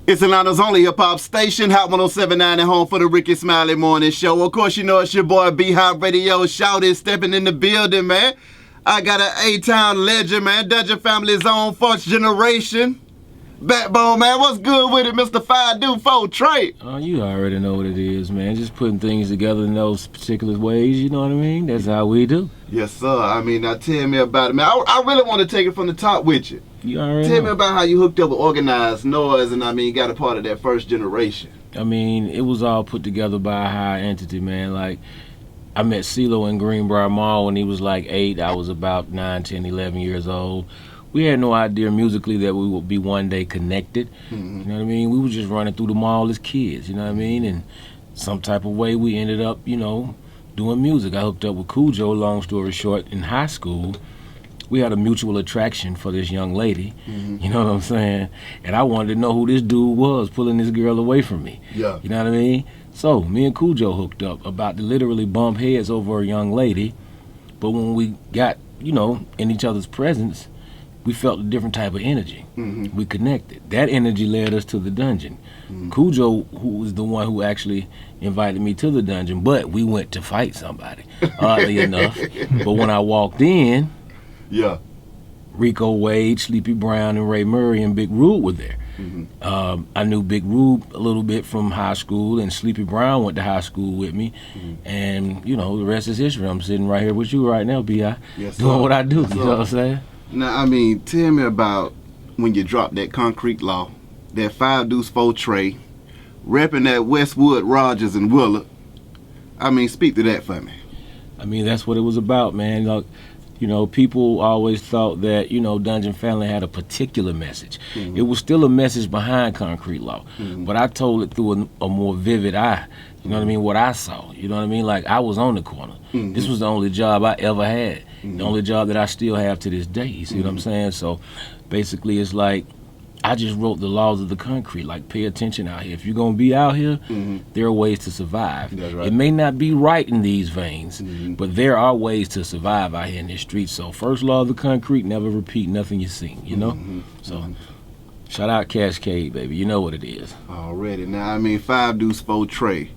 It's Atlanta's only hip-hop station, Hot 107.9 at home for the Ricky Smiley Morning Show. Of course, you know it's your boy B-Hop Radio. Shouted, stepping in the building, man. I got an A-Town legend, man. Dungeon family's own first generation. Backbone, man. What's good with it, Mr. 5-4 Trey? Oh, you already know what it is, man. Just putting things together in those particular ways, you know what I mean? That's how we do. Yes, sir. I mean, now tell me about it, man. I really want to take it from the top with you. You already Tell know. me about how you hooked up with Organized Noise and, I mean, got a part of that first generation. I mean, it was all put together by a high entity, man. Like, I met CeeLo in Greenbrier Mall when he was like 8. I was about 9, 10, 11 years old. We had no idea musically that we would be one day connected. Mm-hmm. You know what I mean? We were just running through the mall as kids, you know what I mean? And some type of way we ended up, you know, doing music. I hooked up with Cujo, long story short, in high school. We had a mutual attraction for this young lady, you know what I'm saying? And I wanted to know who this dude was pulling this girl away from me. Yeah. You know what I mean? So me and Cujo hooked up, about to literally bump heads over a young lady. But when we got, you know, in each other's presence, we felt a different type of energy. Mm-hmm. We connected. That energy led us to the dungeon. Mm-hmm. Cujo, who was the one who actually invited me to the dungeon, but we went to fight somebody, oddly enough. But when I walked in, Yeah. Rico Wade, Sleepy Brown, and Ray Murray and Big Rube were there. Mm-hmm. I knew Big Rube a little bit from high school, and Sleepy Brown went to high school with me. And, you know, the rest is history. I'm sitting right here with you right now, B.I., Yes, doing sir. what I do, Yes, you sir. know what I'm saying? Now, I mean, tell me about when you dropped that Concrete Law, that 5-4 Trey, repping that Westwood, Rogers, and Willard. I mean, speak to that for me. I mean, that's what it was about, man. Like, you know, people always thought that, you know, Dungeon Family had a particular message. Mm-hmm. It was still a message behind Concrete Law, but I told it through a more vivid eye. You know what I mean? What I saw. You know what I mean? Like, I was on the corner. Mm-hmm. This was the only job I ever had. The only job that I still have to this day. You see what I'm saying? So, basically, it's like, I just wrote the laws of the concrete. Like, pay attention out here. If you're going to be out here, there are ways to survive. That's right. It may not be right in these veins, but there are ways to survive out here in this street. So, first law of the concrete, never repeat nothing you seen, you know? So, shout out Cascade, baby. You know what it is. Already. Now, I mean, 5-4 Trey.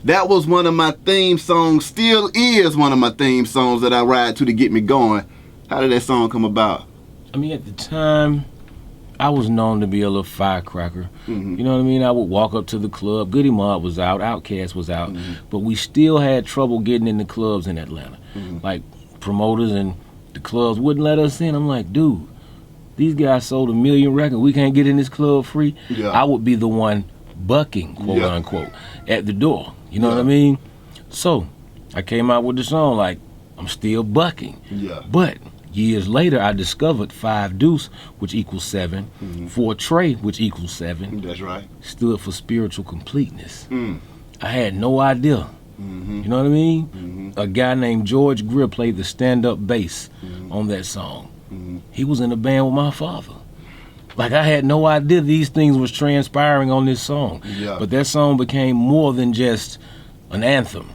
That was one of my theme songs, still is one of my theme songs that I ride to get me going. How did that song come about? I mean, at the time, I was known to be a little firecracker. You know what I mean? I would walk up to the club. Goody Mob was out. OutKast was out. But we still had trouble getting in the clubs in Atlanta. Like, promoters and the clubs wouldn't let us in. I'm like, dude, these guys sold 1 million records. We can't get in this club free. Yeah. I would be the one bucking, quote unquote, at the door. You know what I mean? So, I came out with the song like, I'm still bucking. Yeah. But years later, I discovered 5-Deuce, which equals 7, 4 Trey, which equals 7, That's right. stood for spiritual completeness. I had no idea. You know what I mean? A guy named George Greer played the stand-up bass on that song. He was in a band with my father. Like, I had no idea these things was transpiring on this song. Yeah. But that song became more than just an anthem.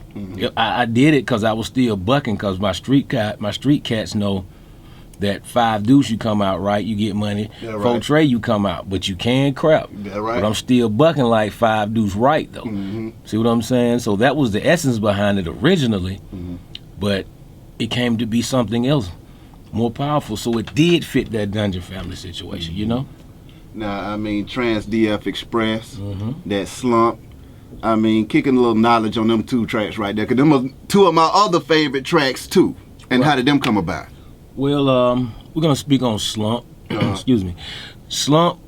I did it because I was still bucking, because my street cats know that 5-Deuce, you come out right, you get money. Yeah, 4 right. Trey, you come out, but you can crap. Yeah, right. But I'm still bucking like 5-Deuce right, though. See what I'm saying? So that was the essence behind it originally, but it came to be something else, more powerful. So it did fit that Dungeon Family situation, you know? Now, I mean, Trans DF Express, that Slump. I mean, kicking a little knowledge on them 2 tracks right there, because them are 2 of my other favorite tracks, too. And how did them come about? Well, we're going to speak on Slump. Excuse me. Slump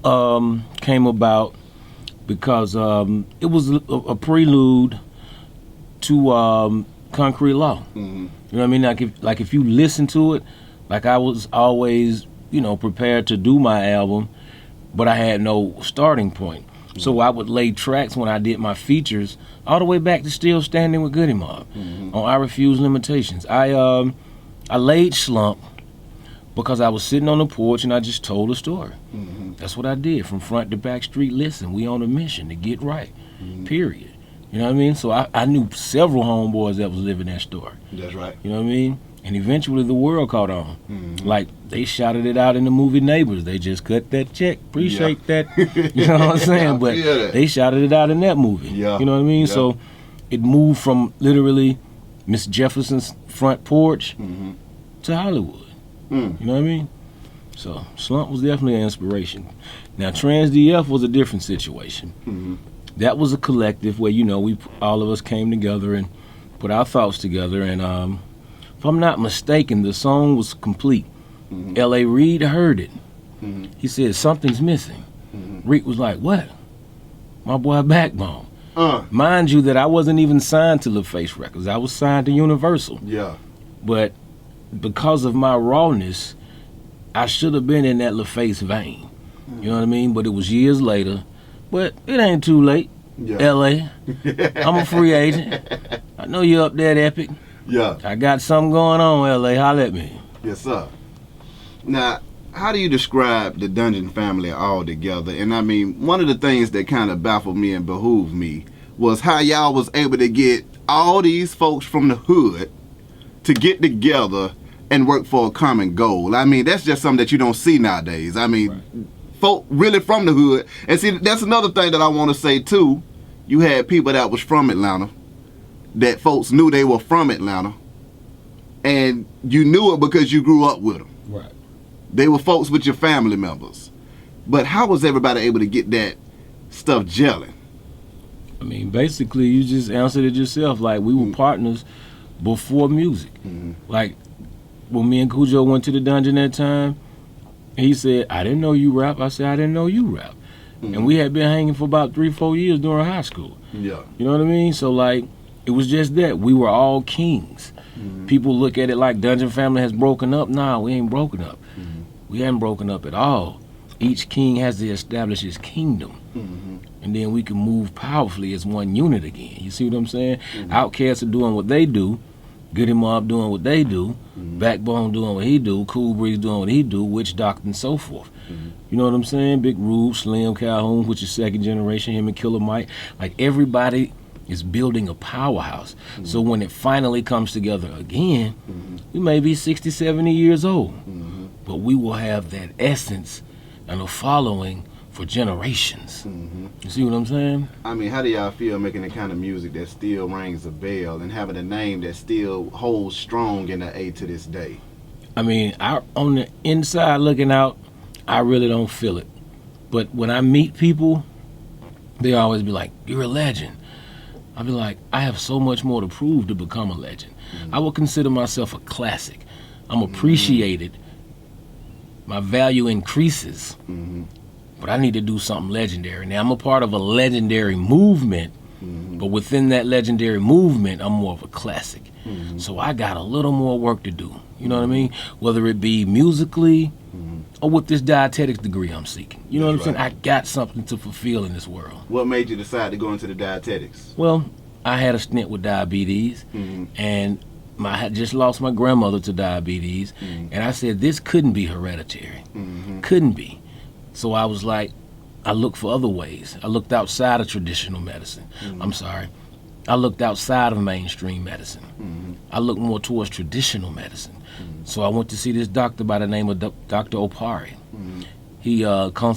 came about because it was a prelude to Concrete Law. You know what I mean? Like if you listen to it, like, I was always, you know, prepared to do my album, but I had no starting point. So I would lay tracks when I did my features all the way back to Still Standing with Goody Mob on I Refuse Limitations. I laid Slump because I was sitting on the porch and I just told a story. That's what I did, from front to back street. Listen, we on a mission to get right, period. You know what I mean? So I knew several homeboys that was living that story. That's right. You know what I mean? And eventually the world caught on. Like, they shouted it out in the movie Neighbors. They just cut that check. Appreciate that. You know what I'm saying? But they shouted it out in that movie. You know what I mean? So it moved from literally Miss Jefferson's front porch to Hollywood. You know what I mean? So Slump was definitely an inspiration. Now Trans DF was a different situation. That was a collective where, you know, we all of us came together and put our thoughts together. And if I'm not mistaken, the song was complete. L.A. Reid heard it. He said, something's missing. Rick was like, what? My boy Backbone. Mind you that I wasn't even signed to LaFace Records. I was signed to Universal. But because of my rawness, I should have been in that LaFace vein. You know what I mean? But it was years later. But it ain't too late. L.A. I'm a free agent. I know you're up there at Epic. I got something going on, L.A. Holla at me. Yes, sir. Now, how do you describe the Dungeon family all together? And I mean, one of the things that kind of baffled me and behooved me was how y'all was able to get all these folks from the hood to get together and work for a common goal. I mean, that's just something that you don't see nowadays. I mean, folk really from the hood. And see, that's another thing that I want to say too. You had people that was from Atlanta, that folks knew they were from Atlanta, and you knew it because you grew up with them. They were folks with your family members. But how was everybody able to get that stuff gelling? I mean, basically, you just answered it yourself. Like, we were partners before music. Like, when me and Cujo went to the Dungeon that time, he said, I didn't know you rap. I said, I didn't know you rap. And we had been hanging for about 3-4 years during high school. You know what I mean? So, like, it was just that. We were all kings. People look at it like Dungeon family has broken up. Nah, we ain't broken up. We haven't broken up at all. Each king has to establish his kingdom. And then we can move powerfully as one unit again. You see what I'm saying? OutKast are doing what they do. Goody Mob doing what they do. Backbone doing what he do. Cool Breeze doing what he do. Witch Doctor and so forth. You know what I'm saying? Big Rube, Slim Calhoun, which is second generation, him and Killer Mike. Like, everybody is building a powerhouse. So when it finally comes together again, we may be 60, 70 years old. But we will have that essence and a following for generations. You see what I'm saying? I mean, how do y'all feel making the kind of music that still rings a bell and having a name that still holds strong in the A to this day? I mean, on the inside looking out, I really don't feel it. But when I meet people, they always be like, you're a legend. I'll be like, I have so much more to prove to become a legend. I would consider myself a classic. I'm appreciated. My value increases. But I need to do something legendary. Now, I'm a part of a legendary movement, but within that legendary movement, I'm more of a classic. So I got a little more work to do. You know what I mean? Whether it be musically or with this dietetics degree I'm seeking. You know what I'm saying? I got something to fulfill in this world. What made you decide to go into the dietetics? Well, I had a stint with diabetes, and I had just lost my grandmother to diabetes, and I said, this couldn't be hereditary. Couldn't be. So I was like, I looked for other ways. I looked outside of traditional medicine. I'm sorry. I looked outside of mainstream medicine. I looked more towards traditional medicine. So I went to see this doctor by the name of Dr. Opari. He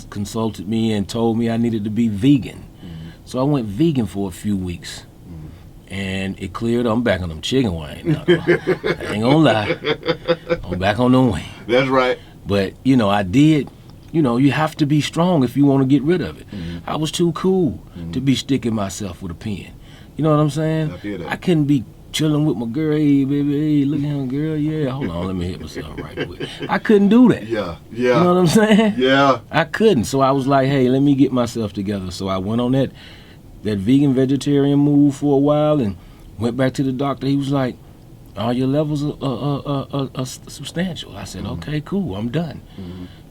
consulted me and told me I needed to be vegan. So I went vegan for a few weeks. And it cleared up. I'm back on them chicken wings now. I ain't gonna lie. I'm back on them wings. That's right. But, you know, I did. You know, you have to be strong if you want to get rid of it. I was too cool to be sticking myself with a pen. You know what I'm saying? I feel that. I couldn't be chilling with my girl. Hey, baby, hey, look at him, girl. Yeah, hold on, let me hit myself right quick. I couldn't do that. Yeah. You know what I'm saying? Yeah. I couldn't. So I was like, hey, let me get myself together. So I went on that vegan vegetarian move for a while and went back to the doctor. He was like, all your levels are substantial. I said, okay, cool, I'm done. You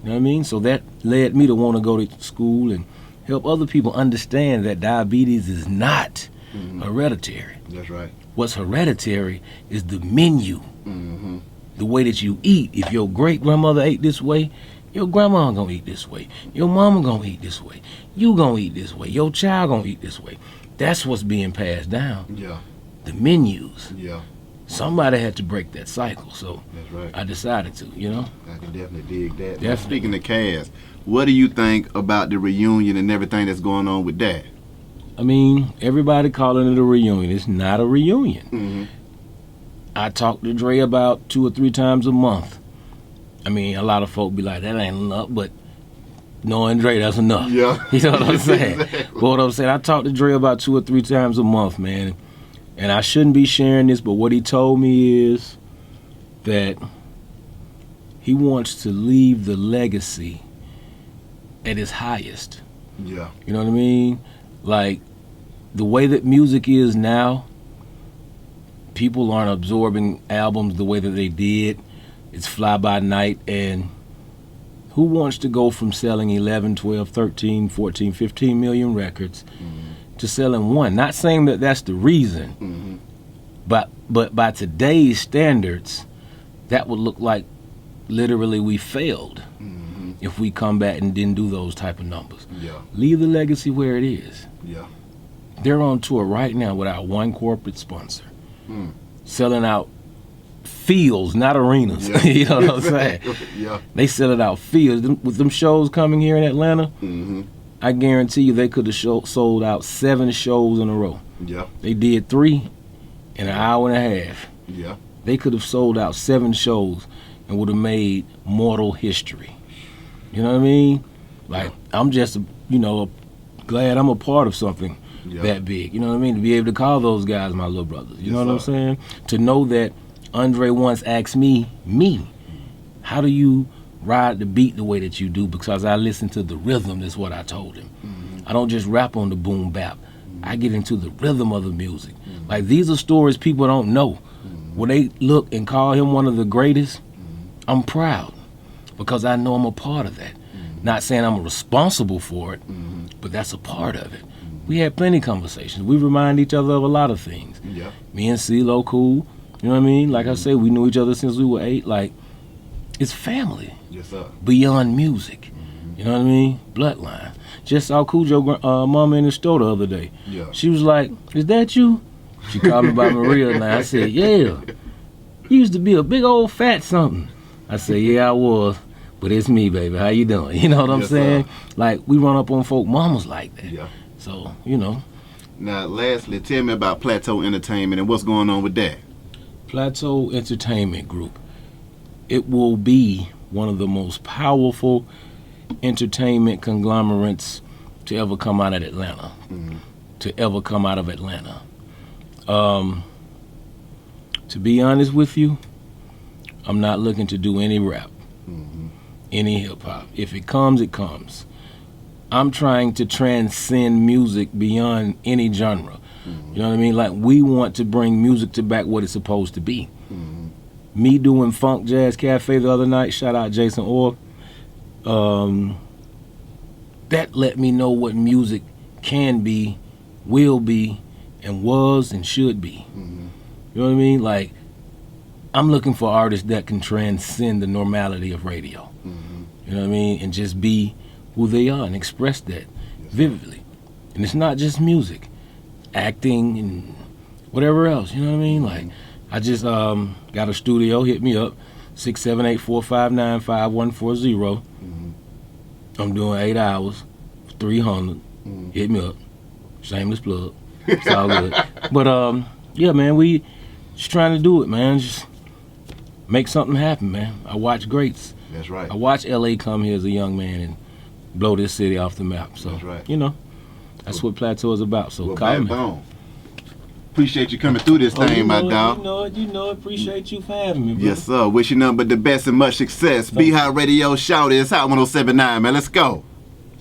know what I mean? So that led me to want to go to school and help other people understand that diabetes is not hereditary. That's right. What's hereditary is the menu, the way that you eat. If your great-grandmother ate this way, your grandma gonna eat this way. Your mama gonna eat this way. You gonna eat this way. Your child gonna eat this way. That's what's being passed down. Yeah. The menus. Yeah. somebody had to break that cycle. So That's right. I decided to, you know. I can definitely dig that. Definitely. Speaking of cast, what do you think about the reunion and everything that's going on with that? I mean, everybody calling it a reunion. It's not a reunion. Mm-hmm. I talk to Dre about 2 or 3 times a month. I mean, a lot of folk be like, that ain't enough, but knowing Dre, that's enough. Yeah. You know what I'm saying? Exactly. But what I'm saying, I talk to Dre about 2 or 3 times a month, man. And I shouldn't be sharing this, but what he told me is that he wants to leave the legacy at its highest. Yeah. You know what I mean? Like, the way that music is now, people aren't absorbing albums the way that they did. It's fly by night, and who wants to go from selling 11, 12, 13, 14, 15 million records to selling one? Not saying that that's the reason, but by today's standards, that would look like literally we failed if we come back and didn't do those type of numbers. Yeah. Leave the legacy where it is. Yeah. They're on tour right now without one corporate sponsor, selling out fields, not arenas. Yeah. You know what I'm saying? Yeah. They selling out fields. With them shows coming here in Atlanta, I guarantee you they could have sold out 7 shows in a row. Yeah. They did 3 in an hour and a half. Yeah. They could have sold out 7 shows and would have made mortal history. You know what I mean? Like, I'm just, glad I'm a part of something that big. You know what I mean? To be able to call those guys my little brothers. You know what I'm saying? To know that Andre once asked me, how do you ride the beat the way that you do? Because I listen to the rhythm, is what I told him. I don't just rap on the boom bap. I get into the rhythm of the music. Like, these are stories people don't know. When they look and call him one of the greatest, I'm proud because I know I'm a part of that. Not saying I'm responsible for it, but that's a part of it. We had plenty of conversations. We remind each other of a lot of things. Yeah. Me and CeeLo cool. You know what I mean? Like I said, we knew each other since we were 8. Like, it's family. Yes, sir. Beyond music. You know what I mean? Bloodline. Just saw Cujo mama in the store the other day. Yeah. She was like, is that you? She called me by Maria now. I said, yeah. You used to be a big old fat something. I said, yeah, I was. But it's me, baby. How you doing? You know what I'm saying? Like, we run up on folk mamas like that. Yeah. So, Now, lastly, tell me about Plateau Entertainment and what's going on with that. Plateau Entertainment Group. It will be one of the most powerful entertainment conglomerates to ever come out of Atlanta. To ever come out of Atlanta. To be honest with you, I'm not looking to do any rap, any hip-hop. If it comes, it comes. I'm trying to transcend music beyond any genre. You know what I mean? Like, we want to bring music to back what it's supposed to be. Me doing Funk Jazz Cafe the other night, shout out Jason Orr, that let me know what music can be, will be, and was and should be. You know what I mean? Like, I'm looking for artists that can transcend the normality of radio. You know what I mean? And just be who they are and express that vividly. And it's not just music, acting and whatever else. You know what I mean? Like, I just got a studio. Hit me up, 678-459-5140. I'm doing 8 hours, 300. Hit me up. Shameless plug. It's all good. But yeah, man, we just trying to do it, man. Just make something happen, man. I watch greats. That's right. I watched LA come here as a young man and blow this city off the map. So, That's right. That's what Plateau is about. So, Well, call me. backbone. Appreciate you coming through this thing, my dog. You know it. Appreciate you for having me, bro. Yes, sir. Wish you nothing but the best and much success. Beehive Radio, shout it. It's Hot 107.9, man. Let's go.